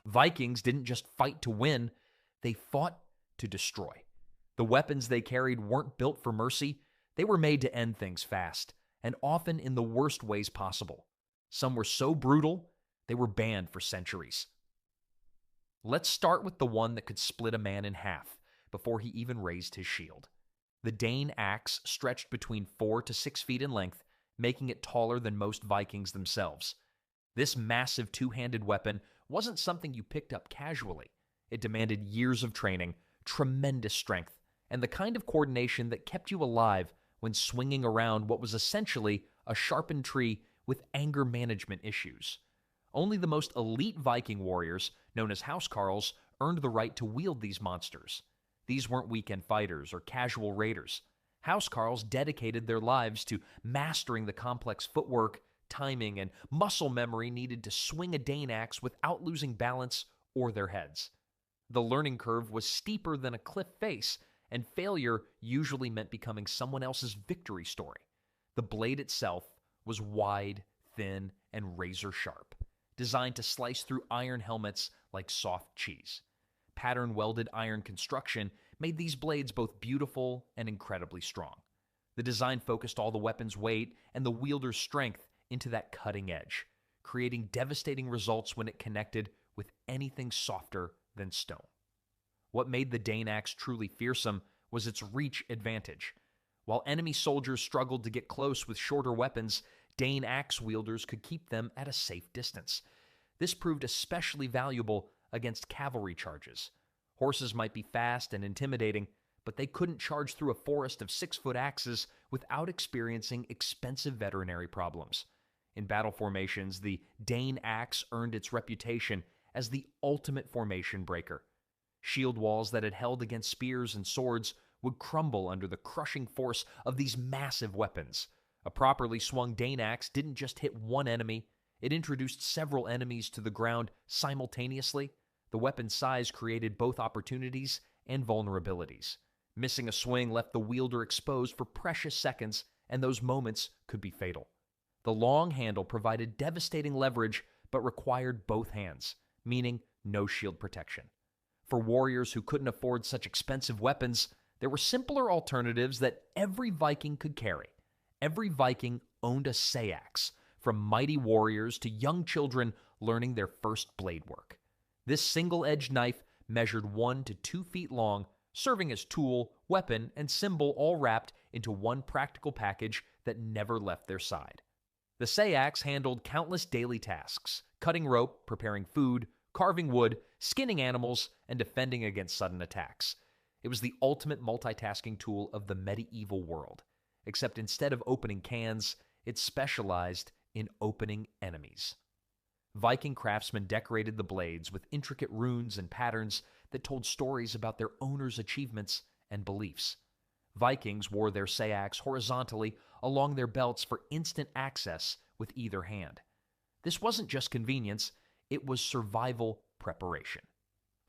Vikings didn't just fight to win, they fought to destroy. The weapons they carried weren't built for mercy, they were made to end things fast, and often in the worst ways possible. Some were so brutal, they were banned for centuries. Let's start with the one that could split a man in half before he even raised his shield. The Dane axe stretched between 4 to 6 feet in length, making it taller than most Vikings themselves. This massive two-handed weapon wasn't something you picked up casually. It demanded years of training, tremendous strength, and the kind of coordination that kept you alive when swinging around what was essentially a sharpened tree with anger management issues. Only the most elite Viking warriors, known as housecarls, earned the right to wield these monsters. These weren't weekend fighters or casual raiders. Housecarls dedicated their lives to mastering the complex footwork, timing, and muscle memory needed to swing a Dane axe without losing balance or their heads. The learning curve was steeper than a cliff face, and failure usually meant becoming someone else's victory story. The blade itself was wide, thin, and razor sharp, designed to slice through iron helmets like soft cheese. Pattern-welded iron construction made these blades both beautiful and incredibly strong. The design focused all the weapon's weight and the wielder's strength into that cutting edge, creating devastating results when it connected with anything softer than stone. What made the Dane axe truly fearsome was its reach advantage. While enemy soldiers struggled to get close with shorter weapons, Dane axe wielders could keep them at a safe distance. This proved especially valuable against cavalry charges. Horses might be fast and intimidating, but they couldn't charge through a forest of 6-foot axes without experiencing expensive veterinary problems. In battle formations, the Dane axe earned its reputation as the ultimate formation breaker. Shield walls that had held against spears and swords would crumble under the crushing force of these massive weapons. A properly swung Dane axe didn't just hit one enemy, it introduced several enemies to the ground simultaneously. The weapon's size created both opportunities and vulnerabilities. Missing a swing left the wielder exposed for precious seconds, and those moments could be fatal. The long handle provided devastating leverage, but required both hands, meaning no shield protection. For warriors who couldn't afford such expensive weapons, there were simpler alternatives that every Viking could carry. Every Viking owned a seax, from mighty warriors to young children learning their first blade work. This single-edged knife measured 1 to 2 feet long, serving as tool, weapon, and symbol all wrapped into one practical package that never left their side. The seax handled countless daily tasks: cutting rope, preparing food, carving wood, skinning animals, and defending against sudden attacks. It was the ultimate multitasking tool of the medieval world, except instead of opening cans, it specialized in opening enemies. Viking craftsmen decorated the blades with intricate runes and patterns that told stories about their owners' achievements and beliefs. Vikings wore their seax horizontally along their belts for instant access with either hand. This wasn't just convenience, it was survival preparation.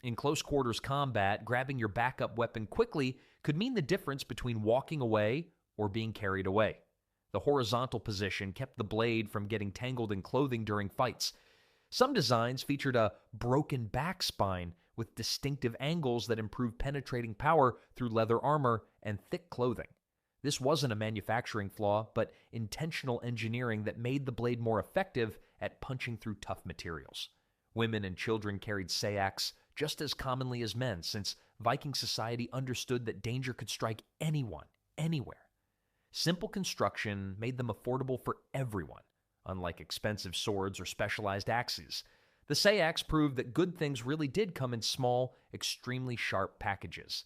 In close quarters combat, grabbing your backup weapon quickly could mean the difference between walking away or being carried away. The horizontal position kept the blade from getting tangled in clothing during fights. Some designs featured a broken back spine with distinctive angles that improved penetrating power through leather armor and thick clothing. This wasn't a manufacturing flaw, but intentional engineering that made the blade more effective at punching through tough materials. Women and children carried seax just as commonly as men, since Viking society understood that danger could strike anyone, anywhere. Simple construction made them affordable for everyone, unlike expensive swords or specialized axes. The seax proved that good things really did come in small, extremely sharp packages.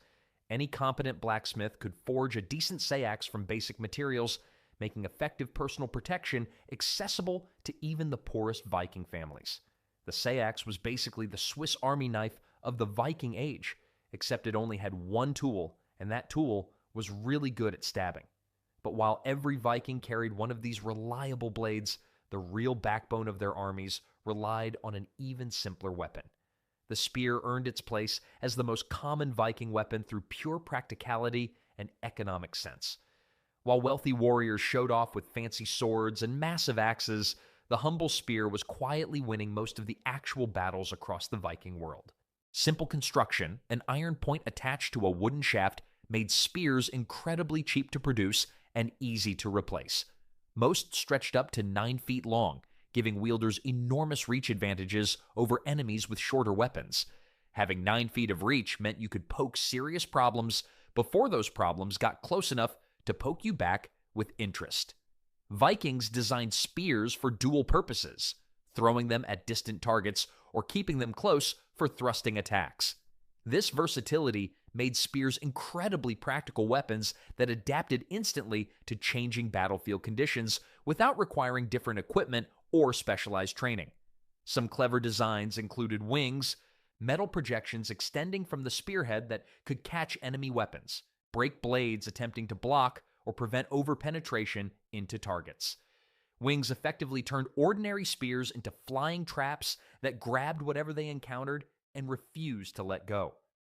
Any competent blacksmith could forge a decent seax from basic materials, making effective personal protection accessible to even the poorest Viking families. The seax was basically the Swiss Army knife of the Viking age, except it only had one tool, and that tool was really good at stabbing. But while every Viking carried one of these reliable blades, the real backbone of their armies relied on an even simpler weapon. The spear earned its place as the most common Viking weapon through pure practicality and economic sense. While wealthy warriors showed off with fancy swords and massive axes, the humble spear was quietly winning most of the actual battles across the Viking world. Simple construction, an iron point attached to a wooden shaft, made spears incredibly cheap to produce and easy to replace. Most stretched up to 9 feet long, giving wielders enormous reach advantages over enemies with shorter weapons. Having 9 feet of reach meant you could poke serious problems before those problems got close enough to poke you back with interest. Vikings designed spears for dual purposes, throwing them at distant targets or keeping them close for thrusting attacks. This versatility made spears incredibly practical weapons that adapted instantly to changing battlefield conditions without requiring different equipment or specialized training. Some clever designs included wings, metal projections extending from the spearhead that could catch enemy weapons, break blades attempting to block or prevent overpenetration into targets. Wings effectively turned ordinary spears into flying traps that grabbed whatever they encountered and refused to let go.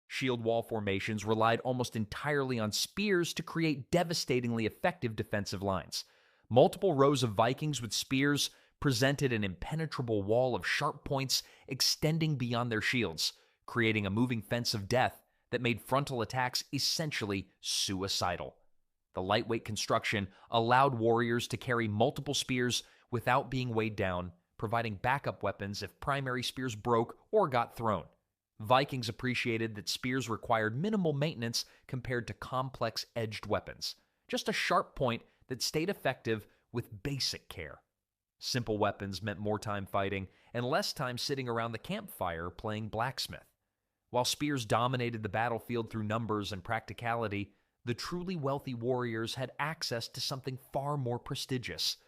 Shield wall formations relied almost entirely on spears to create devastatingly effective defensive lines. Multiple rows of Vikings with spears presented an impenetrable wall of sharp points extending beyond their shields, creating a moving fence of death that made frontal attacks essentially suicidal. The lightweight construction allowed warriors to carry multiple spears without being weighed down, providing backup weapons if primary spears broke or got thrown. Vikings appreciated that spears required minimal maintenance compared to complex edged weapons, just a sharp point that stayed effective with basic care. Simple weapons meant more time fighting and less time sitting around the campfire playing blacksmith. While spears dominated the battlefield through numbers and practicality, the truly wealthy warriors had access to something far more prestigious.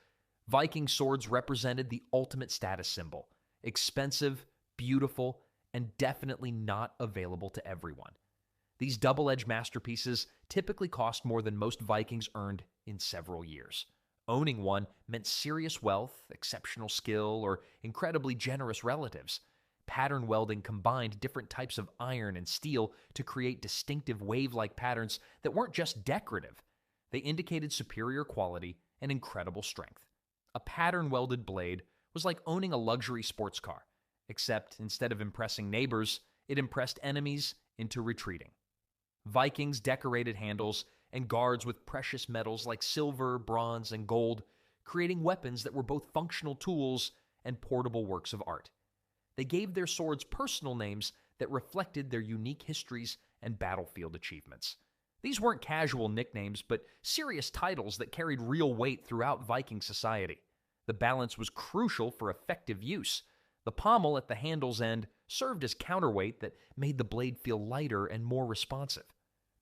Viking swords represented the ultimate status symbol, expensive, beautiful, and definitely not available to everyone. These double-edged masterpieces typically cost more than most Vikings earned in several years. Owning one meant serious wealth, exceptional skill, or incredibly generous relatives. Pattern welding combined different types of iron and steel to create distinctive wave-like patterns that weren't just decorative. They indicated superior quality and incredible strength. A pattern-welded blade was like owning a luxury sports car, except instead of impressing neighbors, it impressed enemies into retreating. Vikings decorated handles and guards with precious metals like silver, bronze, and gold, creating weapons that were both functional tools and portable works of art. They gave their swords personal names that reflected their unique histories and battlefield achievements. These weren't casual nicknames, but serious titles that carried real weight throughout Viking society. The balance was crucial for effective use. The pommel at the handle's end served as counterweight that made the blade feel lighter and more responsive.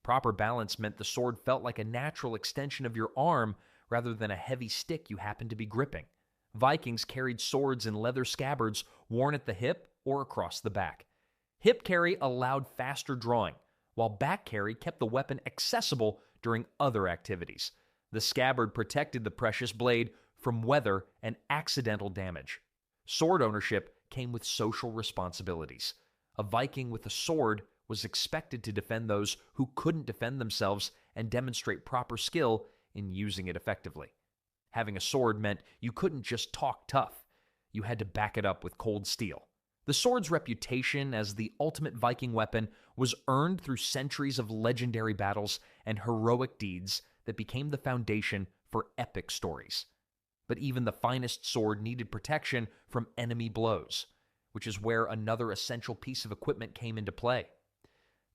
Proper balance meant the sword felt like a natural extension of your arm rather than a heavy stick you happened to be gripping. Vikings carried swords in leather scabbards worn at the hip or across the back. Hip carry allowed faster drawing, while back carry kept the weapon accessible during other activities. The scabbard protected the precious blade from weather and accidental damage. Sword ownership came with social responsibilities. A Viking with a sword was expected to defend those who couldn't defend themselves and demonstrate proper skill in using it effectively. Having a sword meant you couldn't just talk tough. You had to back it up with cold steel. The sword's reputation as the ultimate Viking weapon was earned through centuries of legendary battles and heroic deeds that became the foundation for epic stories. But even the finest sword needed protection from enemy blows, which is where another essential piece of equipment came into play.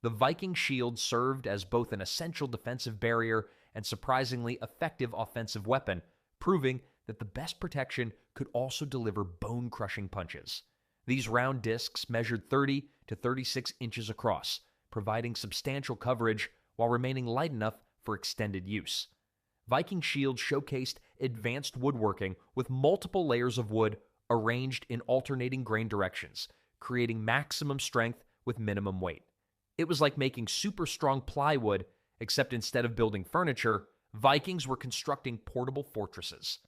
The Viking shield served as both an essential defensive barrier and surprisingly effective offensive weapon, proving that the best protection could also deliver bone-crushing punches. These round discs measured 30 to 36 inches across, providing substantial coverage while remaining light enough for extended use. Viking shields showcased advanced woodworking with multiple layers of wood arranged in alternating grain directions, creating maximum strength with minimum weight. It was like making super strong plywood, except instead of building furniture, Vikings were constructing portable fortresses.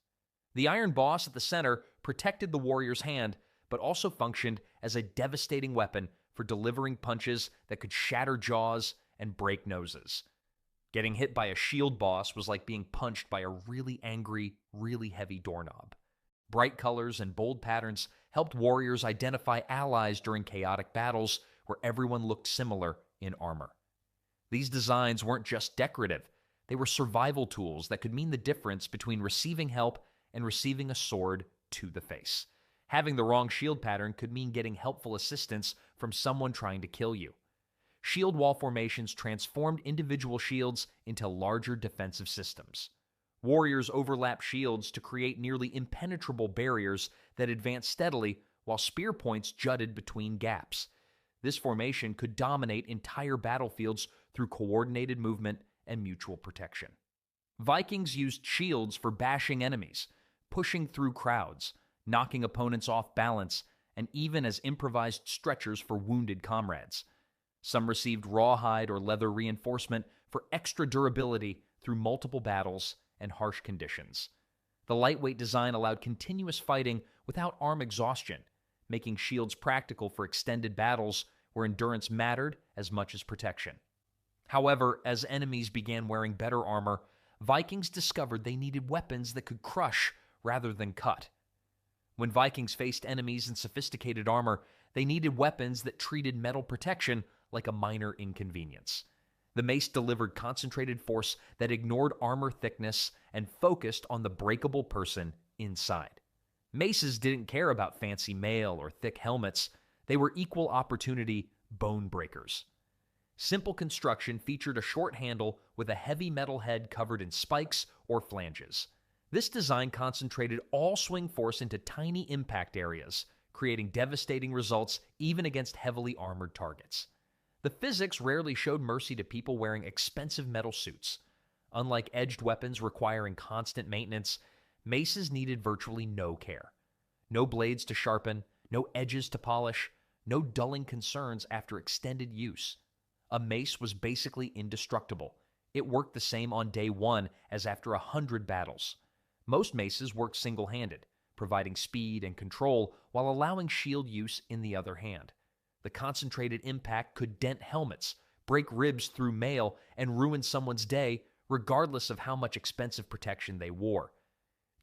The iron boss at the center protected the warrior's hand, but also functioned as a devastating weapon for delivering punches that could shatter jaws and break noses. Getting hit by a shield boss was like being punched by a really angry, really heavy doorknob. Bright colors and bold patterns helped warriors identify allies during chaotic battles where everyone looked similar in armor. These designs weren't just decorative, they were survival tools that could mean the difference between receiving help and receiving a sword to the face. Having the wrong shield pattern could mean getting helpful assistance from someone trying to kill you. Shield wall formations transformed individual shields into larger defensive systems. Warriors overlapped shields to create nearly impenetrable barriers that advanced steadily while spear points jutted between gaps. This formation could dominate entire battlefields through coordinated movement and mutual protection. Vikings used shields for bashing enemies, pushing through crowds, knocking opponents off balance, and even as improvised stretchers for wounded comrades. Some received rawhide or leather reinforcement for extra durability through multiple battles and harsh conditions. The lightweight design allowed continuous fighting without arm exhaustion, making shields practical for extended battles where endurance mattered as much as protection. However, as enemies began wearing better armor, Vikings discovered they needed weapons that could crush rather than cut. When Vikings faced enemies in sophisticated armor, they needed weapons that treated metal protection like a minor inconvenience. The mace delivered concentrated force that ignored armor thickness and focused on the breakable person inside. Maces didn't care about fancy mail or thick helmets. They were equal opportunity bone breakers. Simple construction featured a short handle with a heavy metal head covered in spikes or flanges. This design concentrated all swing force into tiny impact areas, creating devastating results even against heavily armored targets. The physics rarely showed mercy to people wearing expensive metal suits. Unlike edged weapons requiring constant maintenance, maces needed virtually no care. No blades to sharpen, no edges to polish, no dulling concerns after extended use. A mace was basically indestructible. It worked the same on day one as after 100 battles. Most maces worked single-handed, providing speed and control while allowing shield use in the other hand. The concentrated impact could dent helmets, break ribs through mail, and ruin someone's day, regardless of how much expensive protection they wore.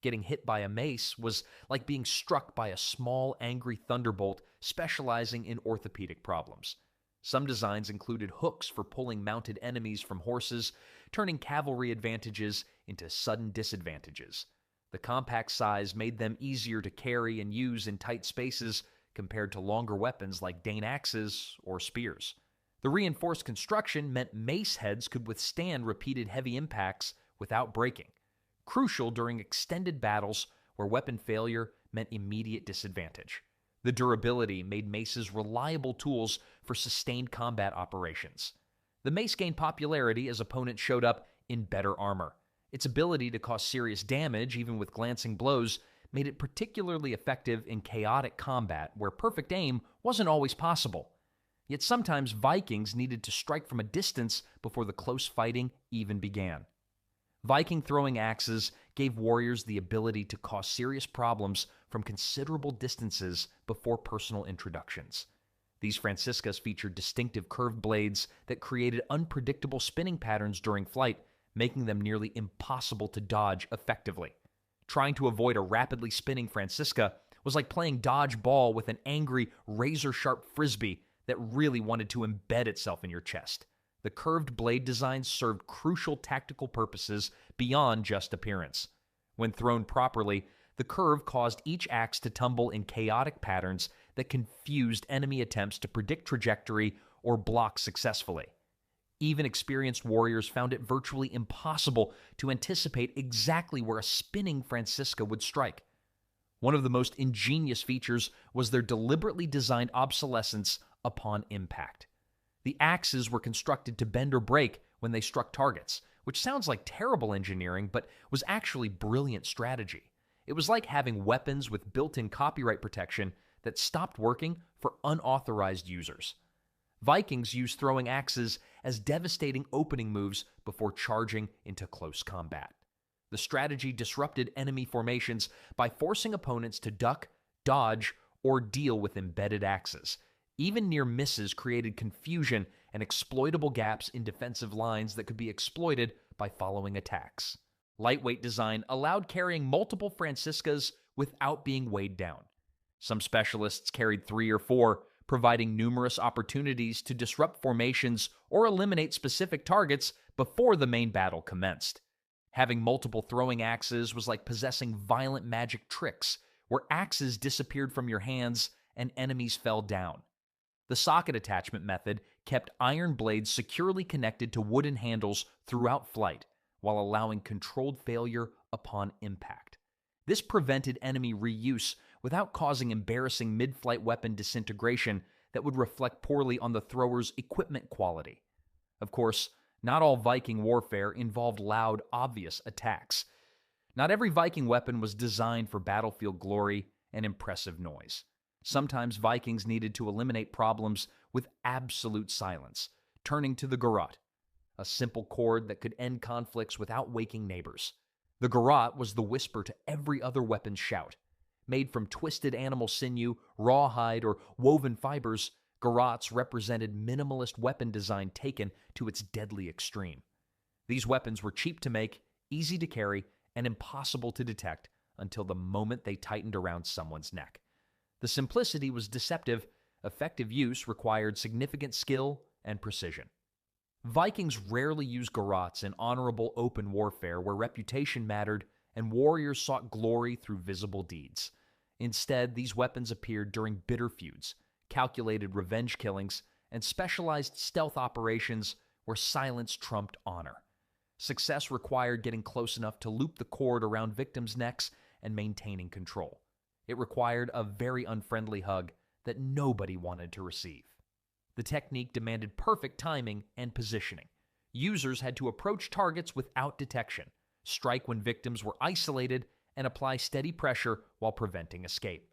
Getting hit by a mace was like being struck by a small, angry thunderbolt specializing in orthopedic problems. Some designs included hooks for pulling mounted enemies from horses, turning cavalry advantages into sudden disadvantages. The compact size made them easier to carry and use in tight spaces compared to longer weapons like Dane axes or spears. The reinforced construction meant mace heads could withstand repeated heavy impacts without breaking, crucial during extended battles where weapon failure meant immediate disadvantage. The durability made maces reliable tools for sustained combat operations. The mace gained popularity as opponents showed up in better armor. Its ability to cause serious damage, even with glancing blows, made it particularly effective in chaotic combat where perfect aim wasn't always possible. Yet sometimes Vikings needed to strike from a distance before the close fighting even began. Viking throwing axes gave warriors the ability to cause serious problems from considerable distances before personal introductions. These Franciscas featured distinctive curved blades that created unpredictable spinning patterns during flight, making them nearly impossible to dodge effectively. Trying to avoid a rapidly spinning Francisca was like playing dodgeball with an angry, razor-sharp frisbee that really wanted to embed itself in your chest. The curved blade designs served crucial tactical purposes beyond just appearance. When thrown properly, the curve caused each axe to tumble in chaotic patterns that confused enemy attempts to predict trajectory or block successfully. Even experienced warriors found it virtually impossible to anticipate exactly where a spinning Francisca would strike. One of the most ingenious features was their deliberately designed obsolescence upon impact. The axes were constructed to bend or break when they struck targets, which sounds like terrible engineering, but was actually brilliant strategy. It was like having weapons with built-in copyright protection that stopped working for unauthorized users. Vikings used throwing axes as devastating opening moves before charging into close combat. The strategy disrupted enemy formations by forcing opponents to duck, dodge, or deal with embedded axes. Even near misses created confusion and exploitable gaps in defensive lines that could be exploited by following attacks. Lightweight design allowed carrying multiple Franciscas without being weighed down. Some specialists carried 3 or 4, providing numerous opportunities to disrupt formations or eliminate specific targets before the main battle commenced. Having multiple throwing axes was like possessing violent magic tricks, where axes disappeared from your hands and enemies fell down. The socket attachment method kept iron blades securely connected to wooden handles throughout flight, while allowing controlled failure upon impact. This prevented enemy reuse without causing embarrassing mid-flight weapon disintegration that would reflect poorly on the thrower's equipment quality. Of course, not all Viking warfare involved loud, obvious attacks. Not every Viking weapon was designed for battlefield glory and impressive noise. Sometimes Vikings needed to eliminate problems with absolute silence, turning to the garrote, a simple cord that could end conflicts without waking neighbors. The garrote was the whisper to every other weapon's shout. Made from twisted animal sinew, rawhide, or woven fibers, garrotes represented minimalist weapon design taken to its deadly extreme. These weapons were cheap to make, easy to carry, and impossible to detect until the moment they tightened around someone's neck. The simplicity was deceptive. Effective use required significant skill and precision. Vikings rarely used garrotes in honorable open warfare where reputation mattered and warriors sought glory through visible deeds. Instead, these weapons appeared during bitter feuds, calculated revenge killings, and specialized stealth operations where silence trumped honor. Success required getting close enough to loop the cord around victims' necks and maintaining control. It required a very unfriendly hug that nobody wanted to receive. The technique demanded perfect timing and positioning. Users had to approach targets without detection, strike when victims were isolated, and apply steady pressure while preventing escape.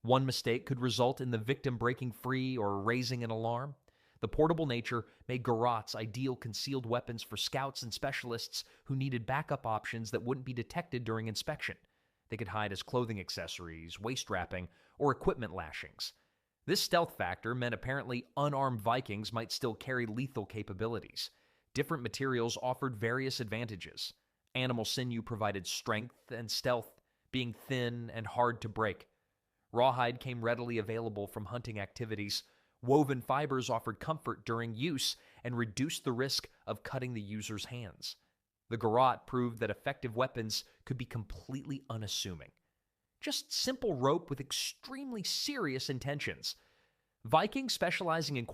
One mistake could result in the victim breaking free or raising an alarm. The portable nature made garrotes ideal concealed weapons for scouts and specialists who needed backup options that wouldn't be detected during inspection. They could hide as clothing accessories, waist wrapping, or equipment lashings. This stealth factor meant apparently unarmed Vikings might still carry lethal capabilities. Different materials offered various advantages. Animal sinew provided strength and stealth, being thin and hard to break. Rawhide came readily available from hunting activities. Woven fibers offered comfort during use and reduced the risk of cutting the user's hands. The garrote proved that effective weapons could be completely unassuming. Just simple rope with extremely serious intentions. Vikings specializing in